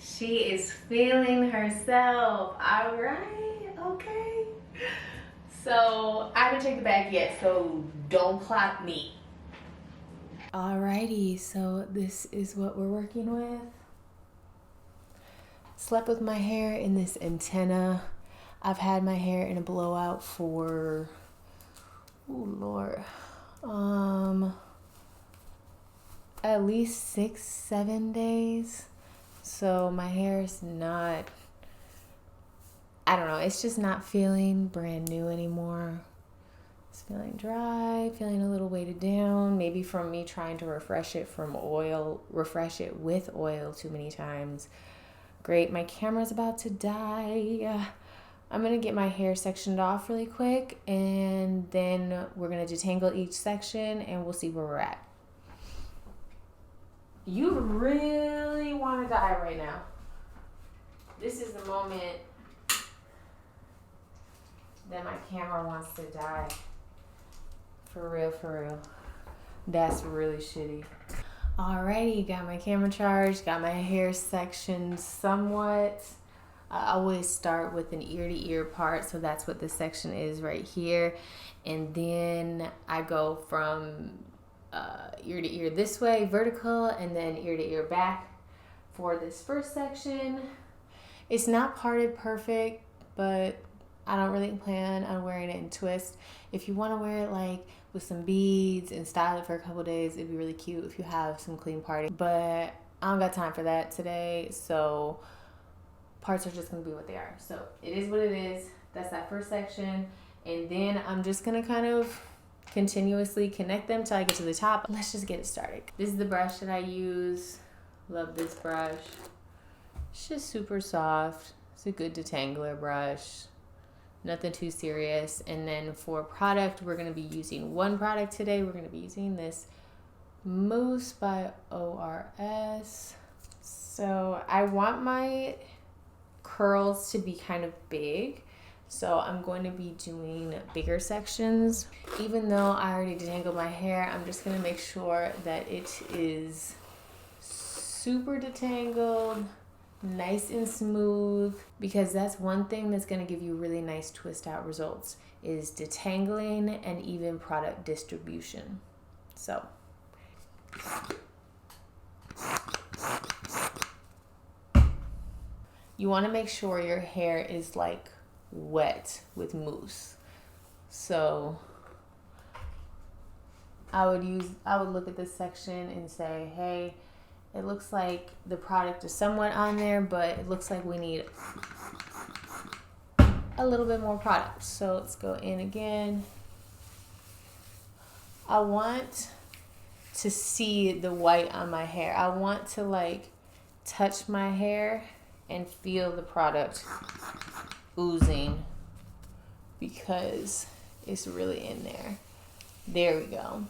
She is feeling herself. All right, okay. So I haven't checked the bag yet, so don't clock me. Alrighty, so this is what we're working with. Slept with my hair in this antenna. I've had my hair in a blowout for, oh Lord, at least 6-7 days. So my hair is not, I don't know, it's just not feeling brand new anymore. It's feeling dry, feeling a little weighted down, maybe from me trying to refresh it with oil too many times. Great, my camera's about to die. I'm gonna get my hair sectioned off really quick, and then we're gonna detangle each section and we'll see where we're at. You really want to die right now. This is the moment that my camera wants to die. For real, for real. That's really shitty. Alrighty, got my camera charged, got my hair sectioned somewhat. I always start with an ear to ear part, so that's what this section is right here. And then I go from ear to ear this way, vertical, and then ear to ear back for this first section. It's not parted perfect, but I don't really plan on wearing it in twist. If you want to wear it like with some beads and style it for a couple days, it'd be really cute if you have some clean parting. But I don't got time for that today, so parts are just gonna be what they are. So it is what it is. That's that first section. And then I'm just gonna kind of continuously connect them till I get to the top. Let's just get it started. This is the brush that I use. Love this brush. It's just super soft. It's a good detangler brush. Nothing too serious. And then for product, we're gonna be using one product today. We're gonna be using this Mousse by ORS. So I want my curls to be kind of big. So I'm going to be doing bigger sections. Even though I already detangled my hair, I'm just gonna make sure that it is super detangled, nice and smooth, because that's one thing that's gonna give you really nice twist out results is detangling and even product distribution. So. You wanna make sure your hair is like wet with mousse. So I would look at this section and say, hey, it looks like the product is somewhat on there, but it looks like we need a little bit more product. So let's go in again. I want to see the white on my hair. I want to like touch my hair and feel the product oozing because it's really in there. There we go.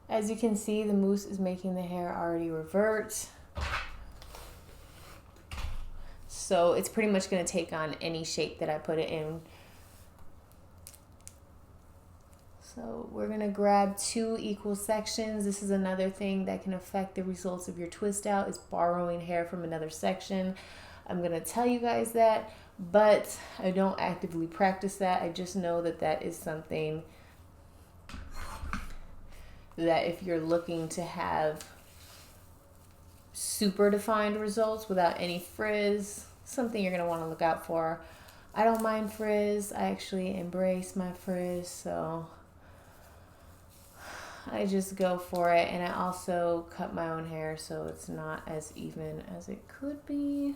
As you can see, the mousse is making the hair already revert. So it's pretty much going to take on any shape that I put it in. So we're gonna grab 2 equal sections. This is another thing that can affect the results of your twist out, is borrowing hair from another section. I'm gonna tell you guys that, but I don't actively practice that. I just know that that is something that if you're looking to have super defined results without any frizz, something you're gonna wanna look out for. I don't mind frizz. I actually embrace my frizz, so I just go for it. And I also cut my own hair so it's not as even as it could be.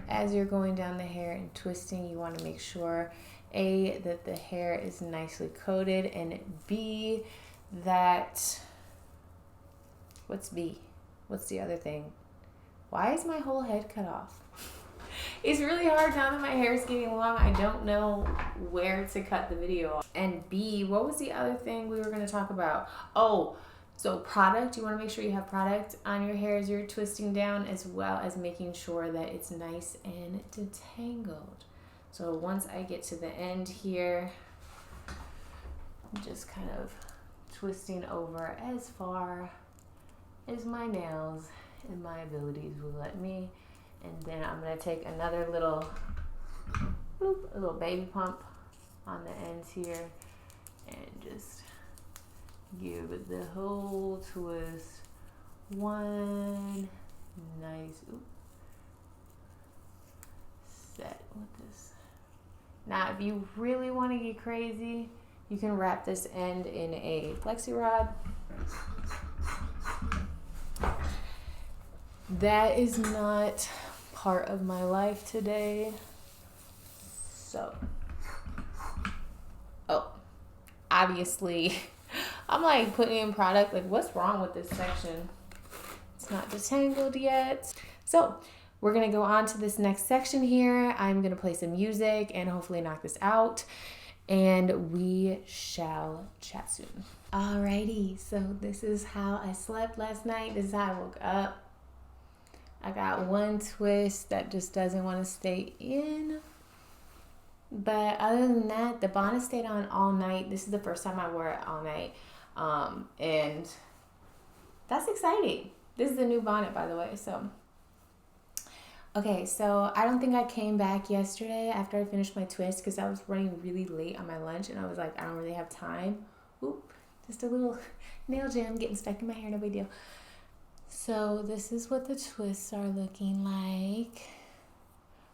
As you're going down the hair and twisting, you want to make sure A, that the hair is nicely coated, and B, that, what's B? What's the other thing? Why is my whole head cut off? It's really hard now that my hair is getting long. I don't know where to cut the video off. And B, what was the other thing we were going to talk about? Oh, so product. You want to make sure you have product on your hair as you're twisting down, as well as making sure that it's nice and detangled. So once I get to the end here, I'm just kind of twisting over as far as my nails and my abilities will let me. And then I'm gonna take another little bloop, a little baby pump on the ends here and just give it the whole twist. One nice set with this. Now, if you really want to get crazy, you can wrap this end in a flexi rod. That is not part of my life today. So, obviously, I'm like putting in product, like what's wrong with this section? It's not detangled yet. So we're gonna go on to this next section here. I'm gonna play some music and hopefully knock this out, and we shall chat soon. Alrighty, so this is how I slept last night. This is how I woke up. I got one twist that just doesn't want to stay in. But other than that, the bonnet stayed on all night. This is the first time I wore it all night. And that's exciting. This is a new bonnet, by the way. So, okay, so I don't think I came back yesterday after I finished my twist because I was running really late on my lunch and I was like, I don't really have time. Oop, just a little nail gem getting stuck in my hair, no big deal. So this is what the twists are looking like.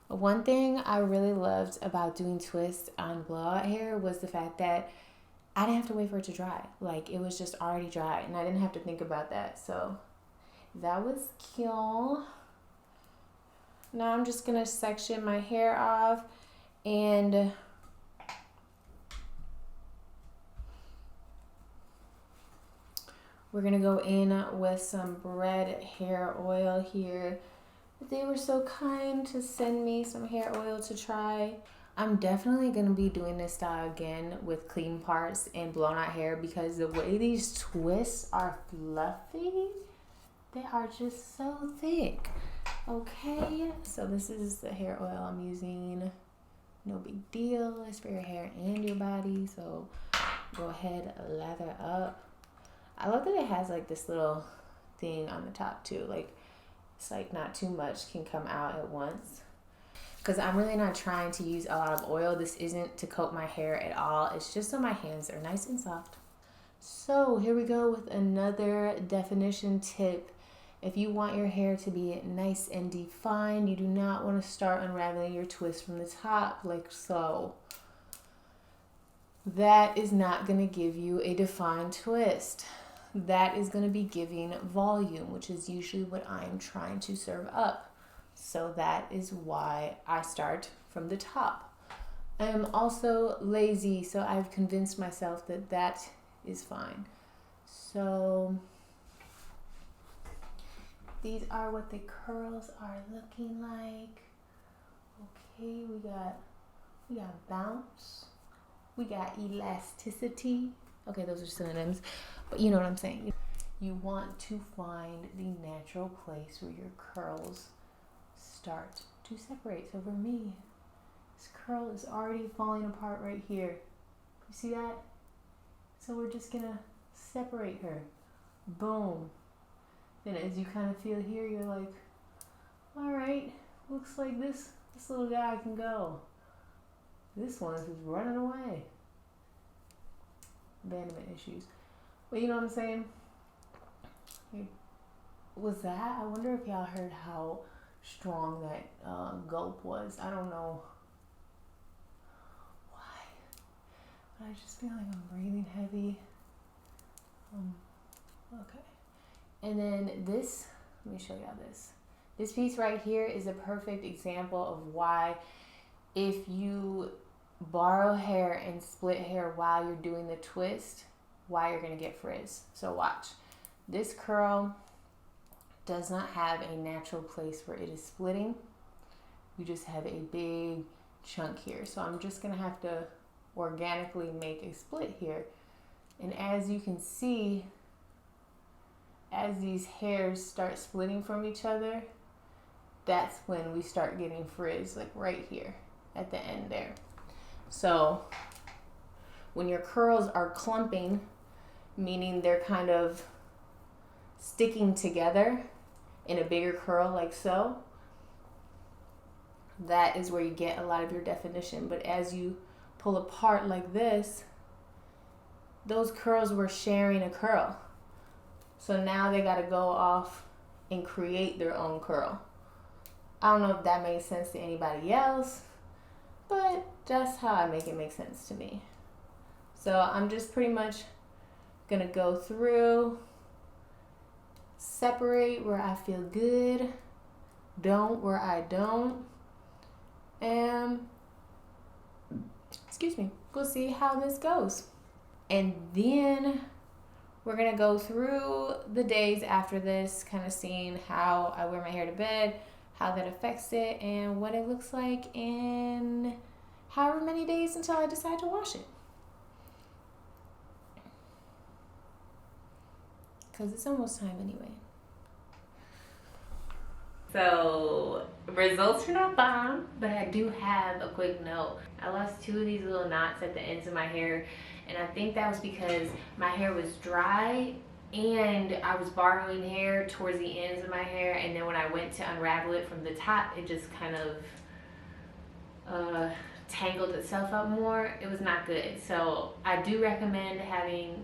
One thing I really loved about doing twists on blowout hair was the fact that I didn't have to wait for it to dry. Like, it was just already dry and I didn't have to think about that. So that was cool. Now I'm just gonna section my hair off and we're gonna go in with some bread hair oil here. They were so kind to send me some hair oil to try. I'm definitely gonna be doing this style again with clean parts and blown out hair because the way these twists are fluffy, they are just so thick. Okay, so this is the hair oil I'm using. No big deal, it's for your hair and your body, so go ahead, lather up. I love that it has like this little thing on the top too, like it's like not too much can come out at once. Because I'm really not trying to use a lot of oil. This isn't to coat my hair at all. It's just so my hands are nice and soft. So here we go with another definition tip. If you want your hair to be nice and defined, you do not want to start unraveling your twist from the top like so. That is not going to give you a defined twist. That is going to be giving volume, which is usually what I'm trying to serve up. So that is why I start from the top. I am also lazy, so I've convinced myself that that is fine. So these are what the curls are looking like. Okay, we got bounce. We got elasticity. Okay, those are synonyms, but you know what I'm saying. You want to find the natural place where your curls start to separate. So for me, this curl is already falling apart right here. You see that? So we're just gonna separate her. Boom. Then as you kind of feel here, you're like, all right, looks like this little guy can go. This one is running away. Abandonment issues. But you know what I'm saying? Was that? I wonder if y'all heard how strong that gulp was. I don't know why, but I just feel like I'm breathing heavy. Okay. And then this, let me show y'all this. This piece right here is a perfect example of why if you borrow hair and split hair while you're doing the twist, why you're gonna get frizz. So watch. This curl does not have a natural place where it is splitting. You just have a big chunk here. So I'm just gonna have to organically make a split here. And as you can see, as these hairs start splitting from each other, that's when we start getting frizz, like right here. at the end there. So when your curls are clumping, meaning they're kind of sticking together in a bigger curl like so, that is where you get a lot of your definition. But as you pull apart like this, those curls were sharing a curl. So now they got to go off and create their own curl. I don't know if that makes sense to anybody else, but that's how I make it make sense to me. So I'm just pretty much gonna go through, separate where I feel good, don't where I don't, and excuse me, we'll see how this goes. And then we're gonna go through the days after this, kind of seeing how I wear my hair to bed, how that affects it, and what it looks like in however many days until I decide to wash it. Because it's almost time anyway. So, results are not bomb, but I do have a quick note. I lost 2 of these little knots at the ends of my hair, and I think that was because my hair was dry and I was borrowing hair towards the ends of my hair, and then when I went to unravel it from the top, it just kind of tangled itself up more. It was not good. So I do recommend having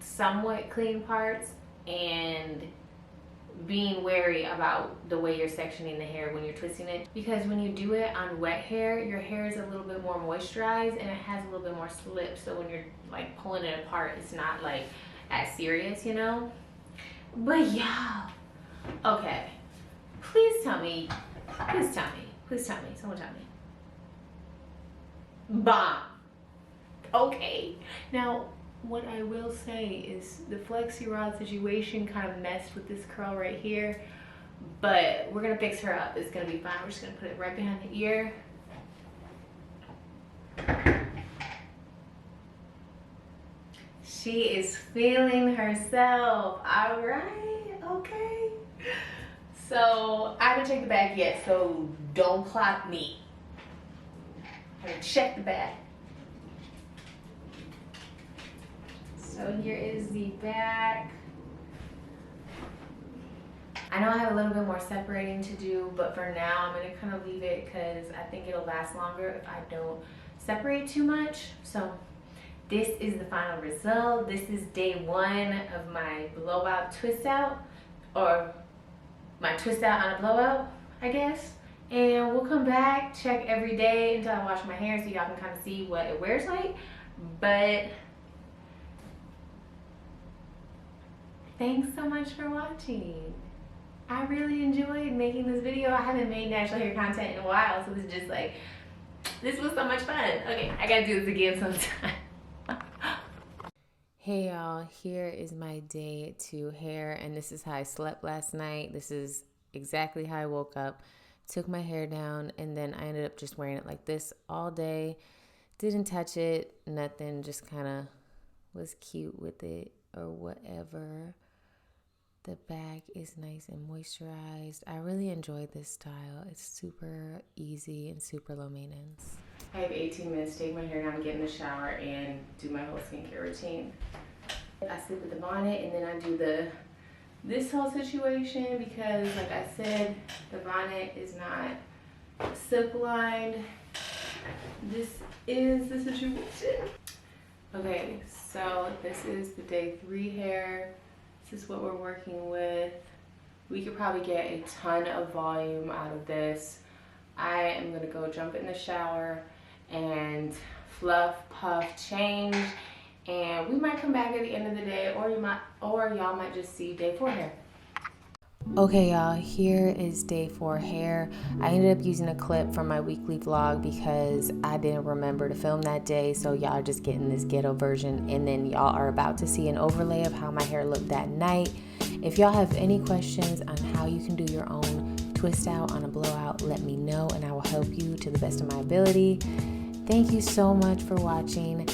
somewhat clean parts and being wary about the way you're sectioning the hair when you're twisting it, because when you do it on wet hair, your hair is a little bit more moisturized and it has a little bit more slip, so when you're like pulling it apart, it's not like as serious, you know. But yeah, okay, please tell me, someone tell me, bomb. Okay, now what I will say is the flexi rod situation kind of messed with this curl right here, but we're gonna fix her up. It's gonna be fine. We're just gonna put it right behind the ear. She is feeling herself. All right, okay. So I haven't checked the back yet, so don't clock me. I haven't checked the back. So here is the back. I know I have a little bit more separating to do, but for now I'm gonna kind of leave it because I think it'll last longer if I don't separate too much. So this is the final result. This is day 1 of my blowout twist out, or my twist out on a blowout, I guess. And we'll come back, check every day until I wash my hair so y'all can kind of see what it wears like. But thanks so much for watching. I really enjoyed making this video. I haven't made natural hair content in a while, so this is just like, this was so much fun. Okay, I gotta do this again sometime. Hey y'all, here is my day 2 hair, and this is how I slept last night. This is exactly how I woke up, took my hair down, and then I ended up just wearing it like this all day. Didn't touch it, nothing, just kind of was cute with it or whatever. The back is nice and moisturized. I really enjoyed this style. It's super easy and super low maintenance. I have 18 minutes to take my hair down, get in the shower, and do my whole skincare routine. I sleep with the bonnet, and then I do this whole situation because, like I said, the bonnet is not silk lined. This is the situation. Okay, so this is the day 3 hair. This is what we're working with. We could probably get a ton of volume out of this. I am gonna go jump in the shower and fluff, puff, change, and we might come back at the end of the day, or y'all might just see day 4 hair. Okay y'all, here is day 4 hair. I ended up using a clip from my weekly vlog because I didn't remember to film that day, so y'all are just getting this ghetto version, and then y'all are about to see an overlay of how my hair looked that night. If y'all have any questions on how you can do your own twist out on a blowout, let me know and I will help you to the best of my ability. Thank you so much for watching.